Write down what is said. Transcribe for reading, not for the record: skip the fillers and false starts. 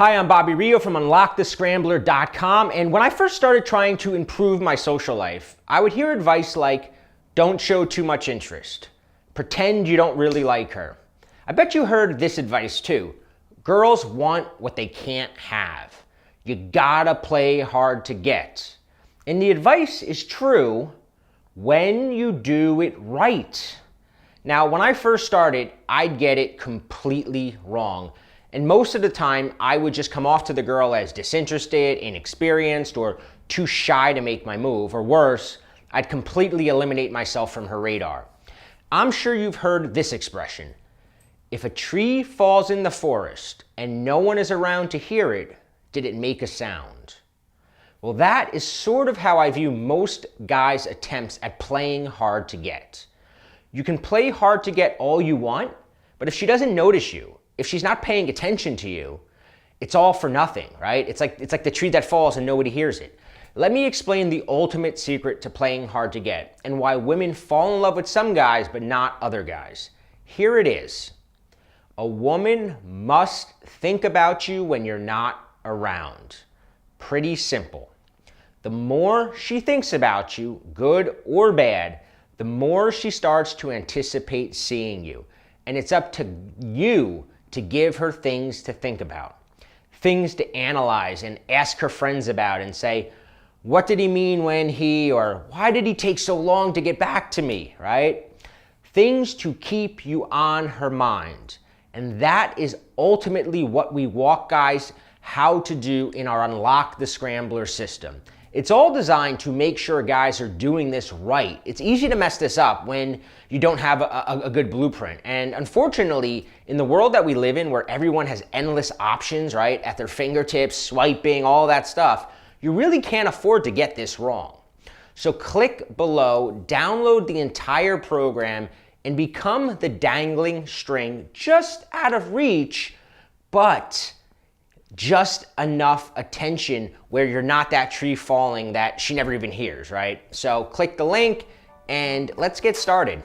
Hi, I'm Bobby Rio from UnlockTheScrambler.com, and when I first started trying to improve my social life, I would hear advice like, don't show too much interest. Pretend you don't really like her. I bet you heard this advice too. Girls want what they can't have. You gotta play hard to get. And the advice is true when you do it right. Now, when I first started, I'd get it completely wrong. And most of the time, I would just come off to the girl as disinterested, inexperienced, or too shy to make my move. Or worse, I'd completely eliminate myself from her radar. I'm sure you've heard this expression. If a tree falls in the forest and no one is around to hear it, did it make a sound? Well, that is sort of how I view most guys' attempts at playing hard to get. You can play hard to get all you want, but if she doesn't notice you, if she's not paying attention to you, it's all for nothing, right? It's like the tree that falls and nobody hears it. Let me explain the ultimate secret to playing hard to get and why women fall in love with some guys but not other guys. Here it is. A woman must think about you when you're not around. Pretty simple. The more she thinks about you, good or bad, the more she starts to anticipate seeing you. And it's up to you to give her things to think about, things to analyze and ask her friends about and say, what did he mean when he, or why did he take so long to get back to me, right? Things to keep you on her mind. And that is ultimately what we walk guys how to do in our Unlock the Scrambler system. It's all designed to make sure guys are doing this right. It's easy to mess this up when you don't have a good blueprint. And unfortunately, in the world that we live in where everyone has endless options, right, at their fingertips, swiping, all that stuff, you really can't afford to get this wrong. So click below, download the entire program, and become the dangling string just out of reach, but just enough attention where you're not that tree falling that she never even hears, right? So click the link and let's get started.